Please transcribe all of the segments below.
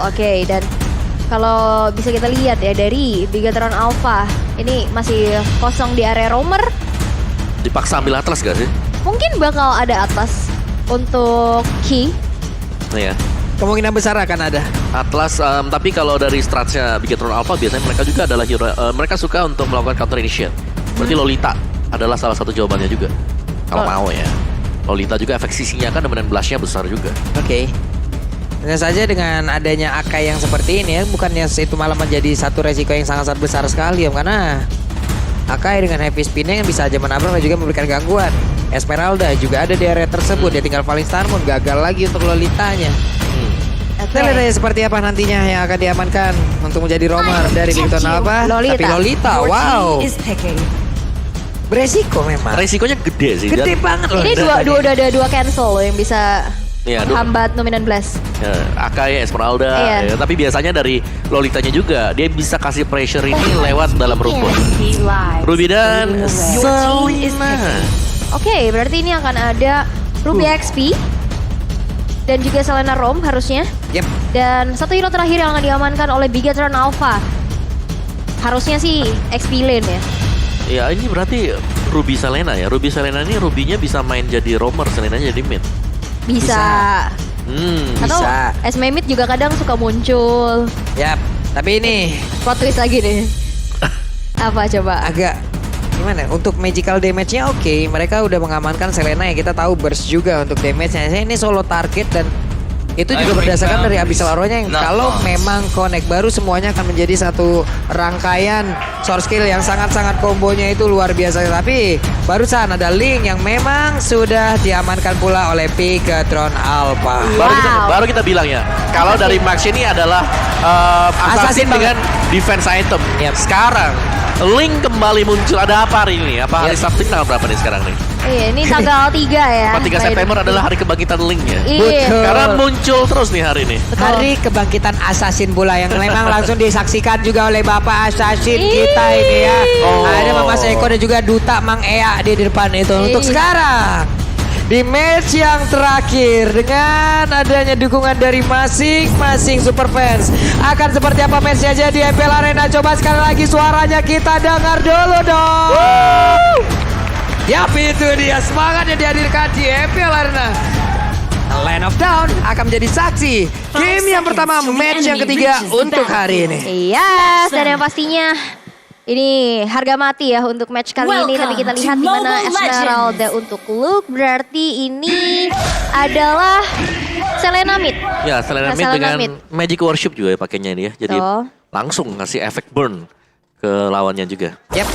Oke, dan kalau bisa kita lihat ya dari Bigatron Alpha, ini masih kosong di area roamer. Dipaksa ambil Atlas gak sih? Mungkin bakal ada atas untuk Key. Iya. Kemungkinan besar akan ada. Atlas, tapi kalau dari stratsnya Bigatron Alpha biasanya mereka juga adalah hero, mereka suka untuk melakukan counter initiate. Berarti Lolita adalah salah satu jawabannya juga. Kalau mau ya. Lolita juga efek sisinya kan dominan blushnya besar juga. Oke. Tentu saja dengan adanya Akai yang seperti ini ya, bukannya itu malah menjadi satu resiko yang sangat-sangat besar sekali ya, karena Akai dengan heavy spinning bisa aja menabrak dan juga memberikan gangguan. Esmeralda juga ada di area tersebut, dia tinggal Falling Star Moon, gagal lagi untuk Lolitanya. Kita lihat aja seperti apa nantinya yang akan diamankan untuk menjadi roamer dari Bigatron Alpha. Lolita. Tapi Lolita, wow, beresiko memang. Resikonya gede sih. Gede dan, banget loh. Ini udah ada dua cancel loh yang bisa Iya, menghambat Dominant Blast. ya, Akai, Esmeralda, Iya. ya, tapi biasanya dari Lolitanya juga dia bisa kasih pressure ini lewat dalam rumput. Ruby dan Selena. Oke, berarti ini akan ada Ruby XP dan juga Selena Rom harusnya. Yep. Dan satu hero terakhir yang akan diamankan oleh Bigatron Alpha. Harusnya sih XP lane ya. Ya ini berarti Ruby Selena ya. Ruby Selena ini Rubinya bisa main jadi roamer, Selenanya jadi mid. Bisa. Atau Bisa. Esme Mid juga kadang suka muncul. Yap. Tapi ini Plot twist lagi nih. Apa coba? agak gimana? Untuk magical damage-nya oke. Mereka udah mengamankan Selena yang kita tahu burst juga untuk damage-nya. Ini solo target dan itu juga berdasarkan dari Abyssal Aurora-nya yang kalau memang connect baru semuanya akan menjadi satu rangkaian source skill yang sangat-sangat kombonya itu luar biasa. Tapi barusan ada Link yang memang sudah diamankan pula oleh Bigatron Alpha. Baru kita bilang ya, kalau dari Max ini adalah assassin Assassin dengan defense item. Yep. Sekarang Link kembali muncul. Ada apa hari ini? Apa hari Sabtu tanggal berapa nih sekarang nih? Iya, ini tanggal 3 ya. 3 September adalah hari kebangkitan Link ya. Iya. Betul. Karena muncul terus nih hari ini. Hari kebangkitan assassin pula yang memang langsung disaksikan juga oleh Bapak Assassin kita ini ya. Oh. Ada Mas Eko dan juga Duta Mang Ea di depan itu. Untuk sekarang di match yang terakhir dengan adanya dukungan dari masing-masing super fans, akan seperti apa matchnya aja di MPL Arena. Coba sekali lagi suaranya kita dengar dulu dong. Yap, itu dia semangat yang dihadirkan di MPL Arena. Land of Down akan menjadi saksi game yang pertama, match yang ketiga untuk hari ini. Iya, dan yang pastinya ini harga mati ya untuk match kali ini. Tapi kita lihat di mana Esmeralda untuk Luke. Berarti ini adalah Selena Mid. Ya, Selena Mid dengan Magic Worship juga ya pakainya ini ya. Jadi langsung ngasih efek burn ke lawannya juga. Yap,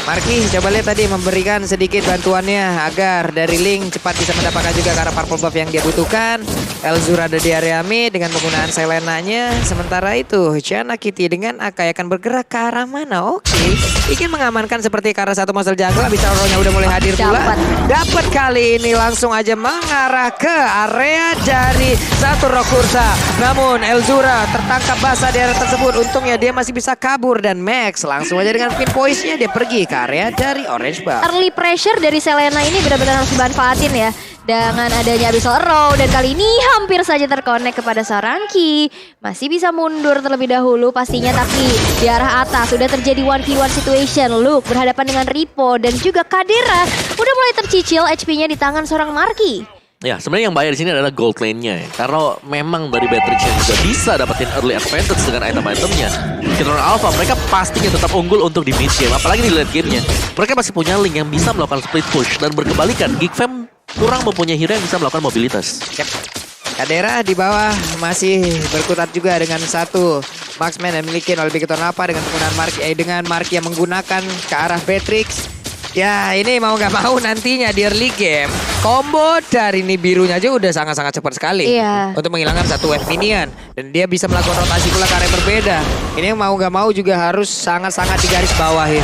Marki coba lihat tadi memberikan sedikit bantuannya agar dari Link cepat bisa mendapatkan juga karena purple buff yang dia butuhkan. Elzur ada di area mid dengan penggunaan Selenanya. Sementara itu Chana Kitty dengan Akai akan bergerak ke arah mana? Oke, ingin mengamankan seperti ke arah satu monster jungle. Abyssal Aurora-nya udah mulai hadir pula. Dapat kali ini langsung aja mengarah ke area dari satu Rokursa. Namun Elzura tertangkap basah di area tersebut. Untungnya dia masih bisa kabur dan Max langsung aja dengan pin poise-nya dia pergi ke area dari orange buff. Early pressure dari Selena ini benar-benar harus dimanfaatin ya. Dengan adanya Abyssal Arrow dan kali ini hampir saja terkonek kepada seorang Ki. Masih bisa mundur terlebih dahulu pastinya, tapi di arah atas sudah terjadi 1v1 situation. Luke berhadapan dengan Ripo dan juga Kadera udah mulai tercicil HP-nya di tangan seorang Marki. Ya, sebenarnya yang bayar di sini adalah gold lane-nya ya. Karena memang dari Beatrix yang juga bisa dapetin early advantage dengan item-itemnya. Bigatron Alpha mereka pastinya tetap unggul untuk di mid game, apalagi di late game-nya. Mereka masih punya Link yang bisa melakukan split push dan berkebalikan Geek Fam kurang mempunyai hero yang bisa melakukan mobilitas. Yep. Kadera di bawah masih berkutat juga dengan satu marksman yang dimiliki oleh Bigatron Alpha dengan penggunaan Marki yang menggunakan ke arah Beatrix. Ya, ini mau gak mau nantinya di early game combo dari Nibirunya aja udah sangat-sangat cepat sekali. Iya. Untuk menghilangkan satu wave minion. Dan dia bisa melakukan rotasi pula ke arah yang berbeda. Ini yang mau gak mau juga harus sangat-sangat digaris bawahin.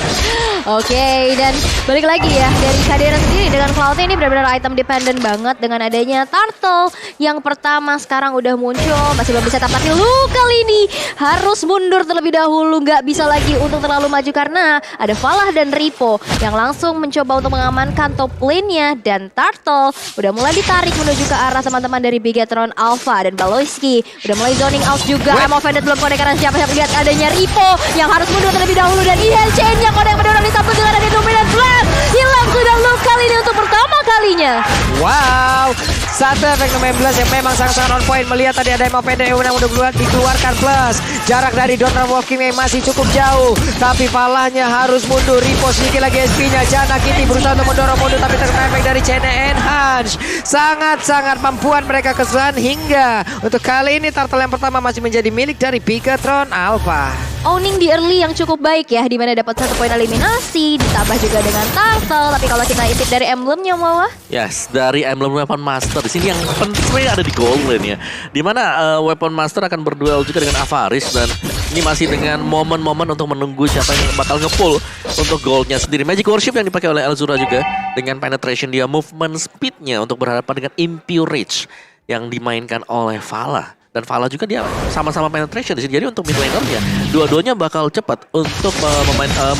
Oke, dan balik lagi ya dari Kadera sendiri dengan Cloud-nya ini benar-benar item dependent banget dengan adanya Turtle yang pertama sekarang udah muncul, masih belum bisa tampaknya. Lu kali ini harus mundur terlebih dahulu, nggak bisa lagi untuk terlalu maju karena ada Falah dan Ripo yang langsung mencoba untuk mengamankan top lane-nya dan Turtle Turtle udah mulai ditarik menuju ke arah teman-teman dari Bigetron Alpha dan Baloyski udah mulai zoning out juga. I'm offended belum connect karena siapa lihat adanya Ripo yang harus mundur terlebih dahulu dan Ihan Chain yang connect mendorong di satu dengan ada Dominant Blast. Hilang sudah loop kali ini untuk pertama kalinya. Wow, satu efek 16 yang memang sangat-sangat on point. Melihat tadi ada Mopende yang udah dikeluarkan plus jarak dari Donald Walking masih cukup jauh, tapi palanya harus mundur. Ripo sedikit lagi SP-nya. Jana Kitty berusaha untuk mendorong mundur tapi terkena efek dari Chain Enhance. Sangat-sangat mampuan mereka kesusahan hingga untuk kali ini Turtle yang pertama masih menjadi milik dari Bigetron Alpha. Owning di early yang cukup baik ya, dimana dapat 1 poin eliminasi, ditambah juga dengan Turtle. Tapi kalau kita intip dari emblemnya Mawa, Yes, dari emblem Weapon Master. Di sini yang penting ada di gold lane ya. Dimana Weapon Master akan berduel juga dengan Avaris. Dan ini masih dengan momen-momen untuk menunggu siapa yang bakal nge-pull untuk goldnya sendiri. Magic Worship yang dipakai oleh Elzura juga. Dengan penetration dia, movement speednya untuk berhadapan dengan Impure Rage yang dimainkan oleh Vala. Dan Vala juga dia sama-sama penetration di sini. Jadi untuk mid laner-nya, dua-duanya bakal cepat untuk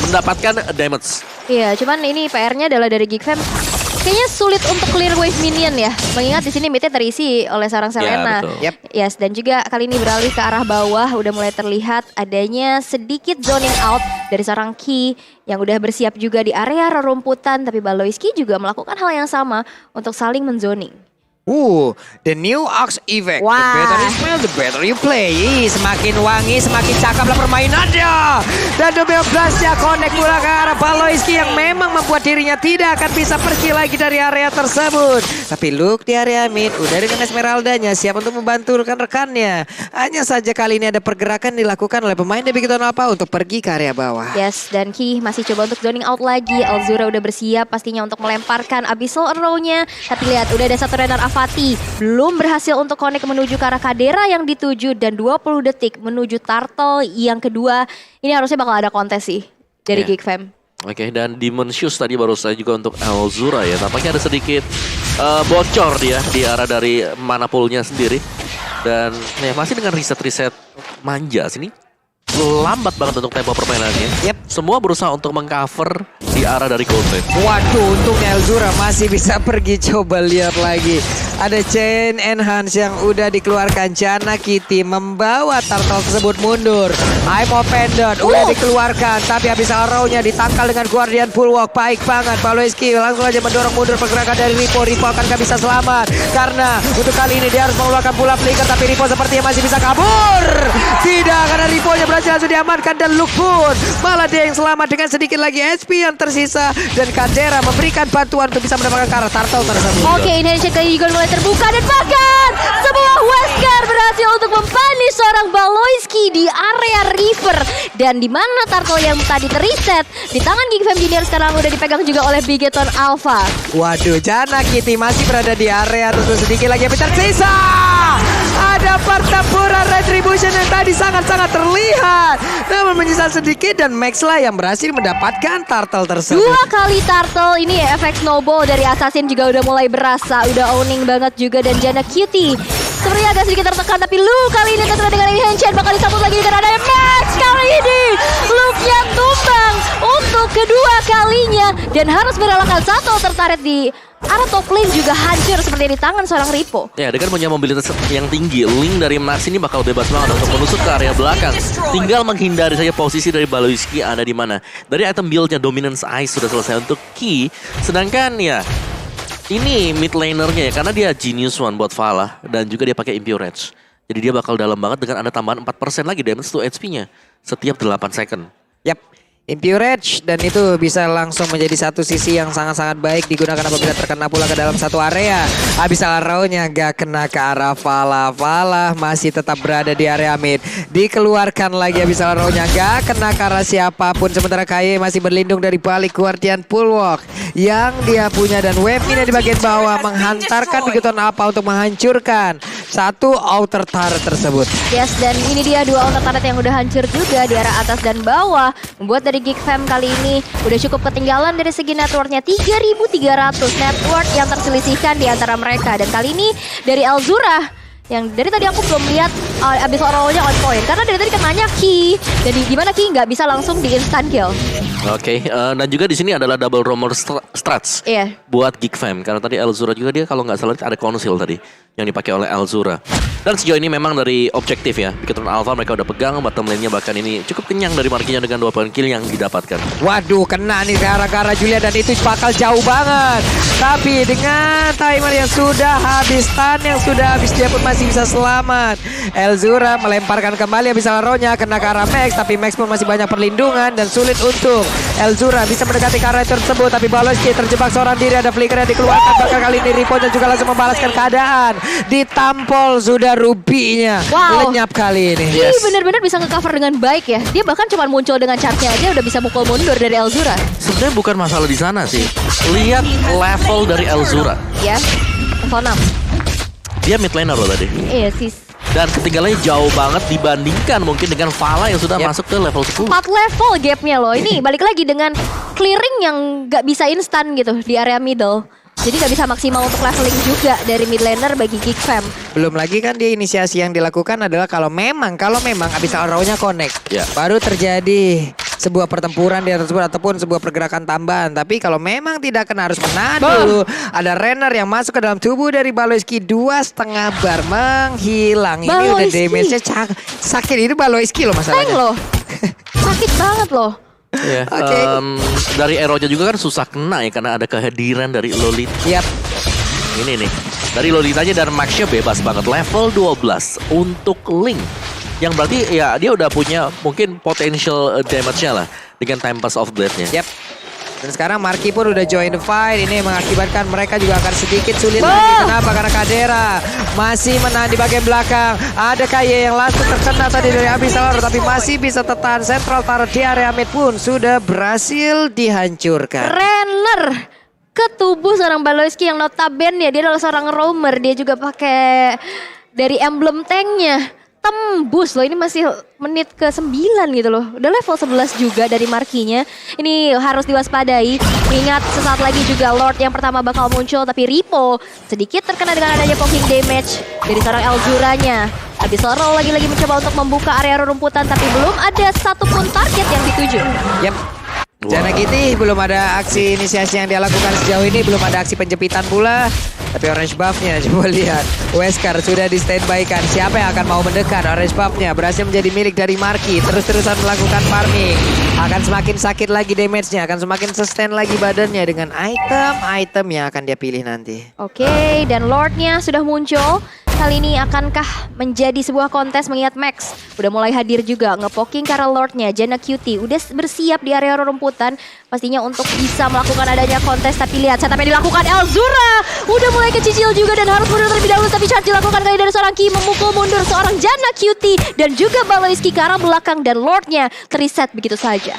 mendapatkan damage. iya, cuman ini PR-nya adalah dari Geekfam. Kayaknya sulit untuk clear wave minion ya. Mengingat di sini midnya terisi oleh seorang Selena. betul. Yep. Yes, dan juga kali ini beralih ke arah bawah. Udah mulai terlihat adanya sedikit zoning out dari seorang Ki yang udah bersiap juga di area rerumputan. Tapi Baloyski juga melakukan hal yang sama untuk saling menzoning. The new Ox Effect. Wah. The better you smell, the better you play. Semakin wangi, semakin cakep lah permainannya. Dan double blastnya connect pula ke arah Baloyski yang memang membuat dirinya tidak akan bisa pergi lagi dari area tersebut. Tapi Luke di area mid udah dengan Esmeraldanya siap untuk membantu rekan-rekannya. Hanya saja kali ini ada pergerakan dilakukan oleh pemain dari Bigetron Alpha untuk pergi ke area bawah. Yes, dan Ki masih coba untuk zoning out lagi. Elzura udah bersiap pastinya untuk melemparkan Abyssal Arrow-nya. Tapi lihat, udah ada satu runner Avati. Belum berhasil untuk connect menuju ke arah Kadera yang dituju. Dan 20 detik menuju Turtle yang kedua. Ini harusnya bakal ada kontes sih dari Yeah. Geekfam. Oke, dan Demon Shoes tadi baru saja juga untuk Elzura ya. Tampaknya ada sedikit bocor dia di arah dari mana poolnya sendiri. Dan ya masih dengan riset-riset manja sini. Lambat banget untuk tempo permainannya. Yep. Semua berusaha untuk mengcover di arah dari gold lane. Waduh, untungnya Elzura masih bisa pergi. Coba lihat lagi. Ada Chain Enhance yang udah dikeluarkan. Jana Kitty membawa Turtle tersebut mundur. I'm offended udah dikeluarkan. Tapi habis arrow-nya ditangkal dengan Guardian Full Walk. Baik banget. Baloyski langsung aja mendorong mundur pergerakan dari Ripo. Ripo akankah bisa selamat? Karena untuk kali ini dia harus mengeluarkan pula flicker. Tapi Ripo sepertinya masih bisa kabur. Tidak, karena Ripo-nya berhasil langsung diamankan. Dan Luke pun malah dia yang selamat dengan sedikit lagi SP yang tersisa. Dan Kadera memberikan bantuan untuk bisa mendapatkan ke arah Turtle tersebut. Oke, inheritance kali juga mulai terbuka dan bahkan sebuah Wesker berhasil untuk mempunish seorang Baloyski di area river. Dan di mana Turtle yang tadi teriset di tangan Geekfam Junior sekarang udah dipegang juga oleh Bigetron Alpha. Waduh, Jana Kitty masih berada di area tentu sedikit lagi yang tersisa. Ada pertempuran retribution yang tadi sangat-sangat terlihat. Namun menyisa sedikit dan Max lah yang berhasil mendapatkan Turtle tersebut. 2 kali Turtle, ini efek snowball dari Assassin juga udah mulai berasa. Udah owning banget juga dan Jana Cutie sebenarnya agak sedikit tertekan. Tapi Luke kali ini terkena dengan Enchant bakal disambut lagi dengan adanya Max. Kali ini Luke-nya tumbang untuk kedua kalinya. Dan harus merelakan satu tertarik di arah top lane juga hancur seperti di tangan seorang Ripo. Ya, dengan punya mobilitas yang tinggi, Link dari Max ini bakal bebas banget untuk menusuk ke area belakang. Tinggal menghindari saja posisi dari Baloyski ada di mana. Dari item build-nya Dominance Ice sudah selesai untuk Ki. Sedangkan ya, ini mid laner-nya ya, karena dia Genius One buat Vala. Dan juga dia pakai Impure Rage. Jadi dia bakal dalam banget dengan ada tambahan 4% lagi damage to HP-nya. Setiap 8 second. Yap. Impure Rage dan itu bisa langsung menjadi satu sisi yang sangat-sangat baik digunakan apabila terkena pula ke dalam satu area. Habis arrow-nya gak kena ke arah Vala. Vala masih tetap berada di area mid. Dikeluarkan lagi habis arrow-nya gak kena ke arah siapapun. Sementara Kaye masih berlindung dari balik Guardian Full Walk yang dia punya. Dan wave ini di bagian bawah menghantarkan Bigetron Alpha untuk menghancurkan satu outer turret tersebut. Yes, dan ini dia 2 outer turret yang udah hancur juga di arah atas dan bawah. Membuat dari Geekfam kali ini udah cukup ketinggalan dari segi networknya. 3.300 network yang terselisihkan di antara mereka. Dan kali ini dari Elzura Yang dari tadi aku belum lihat abis rollnya on point. Karena dari tadi kenanya Ki. Jadi gimana Ki nggak bisa langsung di instant kill. Oke, dan juga di sini adalah double roamer strats Iya. buat Geek Fam. Karena tadi Elzura juga dia kalau nggak salah ada konsil tadi yang dipakai oleh Elzura. Dan sejauh ini memang dari objektif ya, Beacon Alpha mereka udah pegang bottom lane-nya, bahkan ini cukup kenyang dari markinya dengan 2 poin kill yang didapatkan. Waduh, kena nih gara-gara Julia dan itu bakal jauh banget. Tapi dengan timer yang sudah habis, stun yang sudah habis, dia pun masih bisa selamat. Elzura melemparkan kembali habis arrow-nya kena ke arah Max, tapi Max pun masih banyak perlindungan dan sulit untuk Elzura bisa mendekati ke arah tersebut. Tapi Baloyski terjebak seorang diri, ada flicker yang dikeluarkan. Bahkan kali ini Riponya juga langsung membalaskan keadaan. Ditampol sudah Rubinya. Wow. Lenyap kali ini. Ini benar-benar bisa nge-cover dengan baik ya. Dia bahkan cuma muncul dengan charge-nya aja udah bisa mukul mundur dari Elzura. Sebenarnya bukan masalah di sana sih. Lihat level dari Elzura. Ya, level 6. Dia mid laner loh tadi. Iya sis. Dan ketinggalannya jauh banget dibandingkan mungkin dengan Vala yang sudah masuk ke level 10. 4 level gapnya loh. Ini balik lagi dengan clearing yang gak bisa instan gitu di area middle. Jadi gak bisa maksimal untuk leveling juga dari mid laner bagi Geek Fam. Belum lagi kan dia inisiasi yang dilakukan adalah kalau memang abis arrow-nya connect, Ya. baru terjadi sebuah pertempuran di atas tersebut ataupun sebuah pergerakan tambahan. Tapi kalau memang tidak kena harus menahan dulu. Ada Renner yang masuk ke dalam tubuh dari Baloyski, 2,5 bar menghilang. Ini udah Baloyski. damage-nya sakit. Ini Baloyski loh Tank masalahnya. loh. Sakit banget loh. Ya, Oke. Dari Eroja juga kan susah kena ya karena ada kehadiran dari Lolita. Yap. Ini nih. Dari Lolitanya dan Maxnya bebas banget. Level 12 untuk Link. Yang berarti ya dia udah punya mungkin potential damage-nya lah dengan Time Pass of Blade-nya. Yap. Dan sekarang Marky pun udah join the fight. Ini mengakibatkan mereka juga akan sedikit sulit lagi. Kenapa? Karena Kadera masih menahan di bagian belakang. Ada Kaye yang langsung terkena tadi dari Abyssal, tapi masih bisa tertahan. Central Tower di area mid pun sudah berhasil dihancurkan. Renner ke tubuh seorang Baloyski yang notabene dia adalah seorang roamer. Dia juga pakai dari emblem tanknya. Tembus loh, ini masih menit ke-9 gitu loh. Udah level 11 juga dari markinya. Ini harus diwaspadai. Ingat sesaat lagi juga Lord yang pertama bakal muncul. Tapi Ripo sedikit terkena dengan adanya poking damage dari seorang Elzuranya. Habis Sorrow lagi-lagi mencoba untuk membuka area rerumputan. Tapi belum ada satupun target yang dituju. Yap. Janakiti belum ada aksi inisiasi yang dia lakukan sejauh ini. Belum ada aksi penjepitan pula. Tapi orange buff-nya coba lihat. Wesker sudah di standby kan. Siapa yang akan mau mendekat? Orange buff-nya berhasil menjadi milik dari Marky. Terus-terusan melakukan farming. Akan semakin sakit lagi damage-nya. Akan semakin sustain lagi badannya dengan item-item yang akan dia pilih nanti. Oke, dan Lordnya sudah muncul. Kali ini akankah menjadi sebuah kontes mengingat Max udah mulai hadir juga ngepoking karena Lordnya. Jana Cutie udah bersiap di area rerumputan pastinya untuk bisa melakukan adanya kontes. Tapi lihat setup yang dilakukan Elzura udah mulai kecicil juga dan harus mundur terlebih dahulu. Tapi charge dilakukan kali dari seorang Ki memukul mundur seorang Jana Cutie dan juga Baloyski ke arah belakang dan Lordnya terreset begitu saja.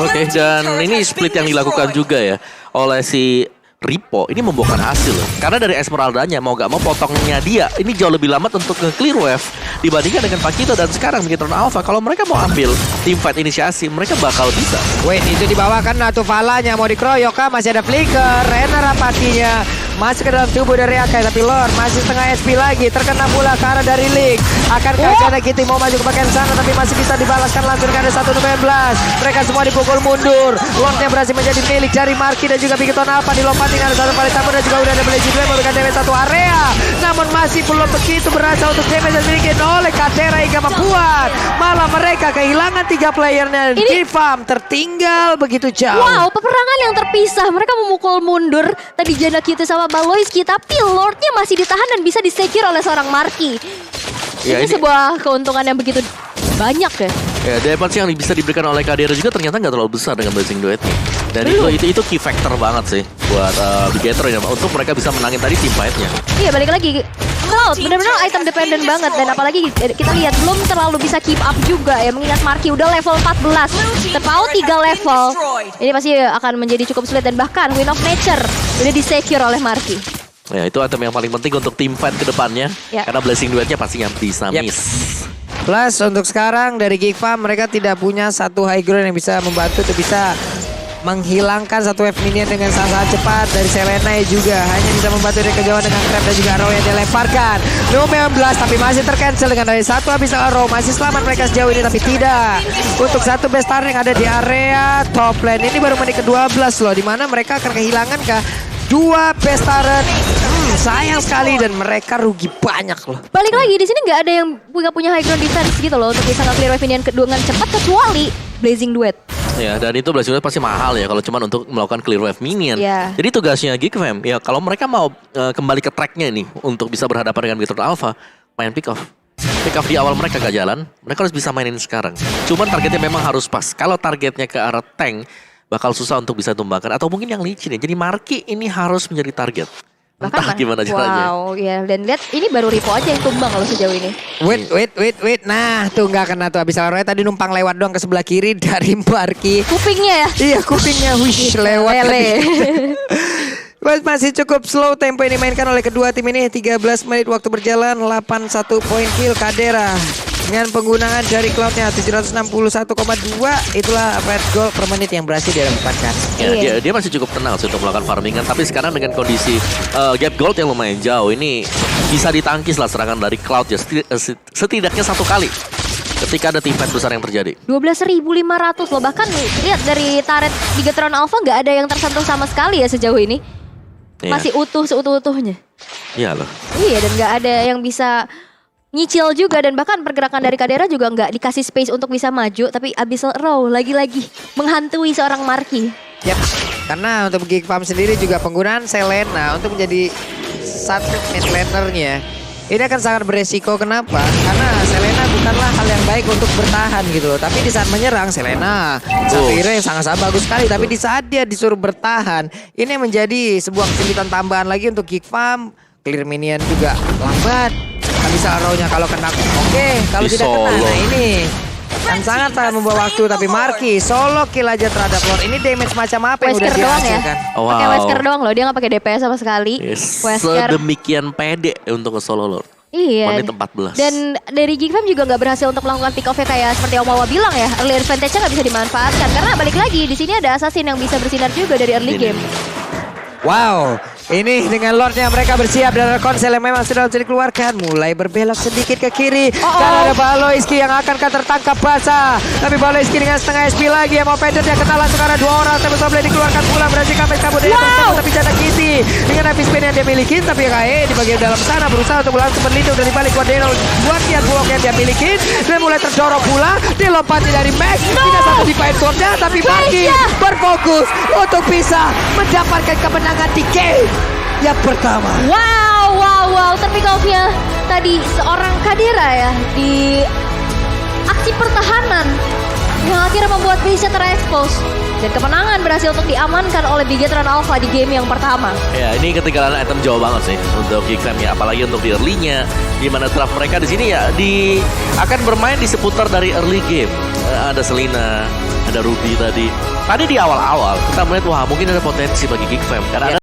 Oke, dan ini split yang dilakukan juga ya oleh si Ripo. Ini membuahkan hasil loh. Karena dari Esmeraldanya mau gak mau potongnya dia ini jauh lebih lambat untuk nge-clear wave dibandingkan dengan Pakito. Dan sekarang Beacon Alpha kalau mereka mau ambil team fight inisiasi mereka bakal bisa. Wait, itu dibawakan atau Valanya mau dikeroyok kah? Masih ada flicker. Renner apatinya masuk ke dalam tubuh dari Akai. Tapi Lord masih setengah SP lagi. Terkena pula ke arah dari Link. Akankah Janakiti mau maju ke bagian sana? Tapi masih bisa dibalaskan langsung dengan 1-12. Mereka semua dipukul mundur. Lordnya berhasil menjadi milik dari Marky dan juga Beacon Alpha. Dilompat dengan satu kali tambah dan juga udah ada Blazing Blade memberikan damage satu area. Namun masih belum begitu berasa untuk damage yang dimiliki oleh Kadera hingga membuat malah mereka kehilangan 3 playernya. Di farm tertinggal begitu jauh. Wow, peperangan yang terpisah. Mereka memukul mundur tadi Jana Cutie sama Baloyski, tapi Lordnya masih ditahan dan bisa disecure oleh seorang Marky. Ya, ini sebuah keuntungan yang begitu banyak ya. Ya, damage yang bisa diberikan oleh Kadera juga ternyata nggak terlalu besar dengan Blazing Duet. Dan itu key factor banget sih buat Bigetro ya, untuk mereka bisa menangin tadi team fight-nya. Iya, balik lagi. Cloud benar-benar item dependent banget dan apalagi kita lihat belum terlalu bisa keep up juga ya mengingat Marky udah level 14. Terpaut 3 level. Ini pasti akan menjadi cukup sulit dan bahkan Wind of Nature udah di-secure oleh Marky. Ya, itu item yang paling penting untuk team fight ke depannya. Ya. Karena Blazing Duet-nya pastinya bisa Yep. miss. Plus untuk sekarang dari Geek Farm mereka tidak punya satu high ground yang bisa membantu untuk bisa menghilangkan satu wave minion dengan sangat cepat dari Selena juga. Hanya bisa membantu dari kejauhan dengan trap dan juga arrow yang dilemparkan. No 19 tapi masih tercancel dengan dari satu abyssal arrow. Masih selamat mereka sejauh ini tapi tidak. Untuk satu best star yang ada di area top lane ini baru menit ke-12 loh. Dimana mereka akan kehilangan ke 2 best turret. Sayang sekali dan mereka rugi banyak loh. Balik lagi di sini nggak ada yang punya high ground defense gitu loh untuk bisa nge-clear wave minion dengan cepat kecuali Blazing Duet. Ya, dan itu Blazing Duet pasti mahal ya kalau cuma untuk melakukan clear wave minion. Yeah. Jadi tugasnya Geekfam ya kalau mereka mau kembali ke tracknya nih untuk bisa berhadapan dengan Gator Alpha, main pick off. Pick off di awal mereka gak jalan, mereka harus bisa mainin sekarang. Cuman targetnya memang harus pas. Kalau targetnya ke arah tank, bakal susah untuk bisa tumbangkan. Atau mungkin yang licin ya. Jadi Marky ini harus menjadi target. Entah gimana caranya. Wow, ya dan lihat ini baru Ripo aja yang tumbang kalau sejauh ini. Wait. Nah, tuh nggak kena tuh abyssal arrow tadi numpang lewat doang ke sebelah kiri dari Marky. Kupingnya ya? Iya, kupingnya wish lewat tadi. Masih cukup slow tempo ini dimainkan oleh kedua tim ini. 13 menit waktu berjalan, 81 poin kill Kadera. Dengan penggunaan dari cloudnya 761,2, itulah red gold per menit yang berhasil didapatkan. Ya, dia masih cukup tenang sih untuk melakukan farmingan. Tapi sekarang dengan kondisi gap gold yang lumayan jauh, ini bisa ditangkis lah serangan dari Cloud ya. Setidaknya satu kali ketika ada tim fight besar yang terjadi. 12.500 loh. Bahkan lihat dari turret Bigatron Alpha nggak ada yang tersentuh sama sekali ya sejauh ini. Masih utuh seutuh-utuhnya. Iya loh. Iya, dan nggak ada yang bisa nyicil juga, dan bahkan pergerakan dari Kadera juga nggak dikasih space untuk bisa maju, tapi Abyssal Arrow lagi-lagi menghantui seorang Marky. Yap, karena untuk Geekfam sendiri juga penggunaan Selena untuk menjadi satu mid lanernya ini akan sangat beresiko. Kenapa? Karena Selena bukanlah hal yang baik untuk bertahan gitu loh. Tapi di saat menyerang Selena satu hero yang sangat bagus sekali. Tapi di saat dia disuruh bertahan, ini menjadi sebuah kesulitan tambahan lagi untuk Geekfam. Clear minion juga lambat. Abyssal arrow-nya kalau kena oke, kalau tidak kena, nah ini kan sangat membawa waktu. Tapi Marky solo kill aja terhadap Lord. Ini damage macam apa yang udah dihasilkan? Wow. Pakai Wesker doang loh, dia nggak pakai DPS sama sekali. Wesker sedemikian pede untuk nge-solo Lord. Iya. Menit 14. Dan dari Geekfam juga nggak berhasil untuk melakukan pick off-nya kayak seperti Om Wawa bilang ya. Early advantage-nya nggak bisa dimanfaatkan karena balik lagi di sini ada assassin yang bisa bersinar juga dari early game. Wow, ini dengan Lordnya mereka bersiap dan konsel yang memang sudah dikeluarkan. Mulai berbelok sedikit ke kiri. Dan ada Baloiski yang akan tertangkap basah. Tapi Baloiski dengan setengah SP lagi yang mau pendek dia kena langsung karena 2 orang. Tapi boleh dikeluarkan pula berhasil kabur dari tapi Jana Kitty dengan habis spin yang dia miliki. Tapi KAE di bagian dalam sana berusaha untuk langsung berlindung dari balik Guardiano. Buat kiat blok yang dia miliki. Dia mulai terdorong pula. Dilompati dari Max. Tidak satu di fight swordnya. Tapi Marky berfokus untuk bisa mendapatkan kemenangan di game yang pertama. Wow, terpick off-nya tadi seorang Kadera ya di aksi pertahanan yang akhirnya membuat base-nya terekspos. Dan kemenangan berhasil untuk diamankan oleh Bigatron Alpha di game yang pertama. Ya, ini ketinggalan item jauh banget sih untuk Geekfam ya, apalagi untuk di early-nya, di mana draft mereka di sini ya akan bermain di seputar dari early game. Ada Selena, ada Ruby tadi. Tadi di awal-awal kita melihat wah mungkin ada potensi bagi Geekfam karena ada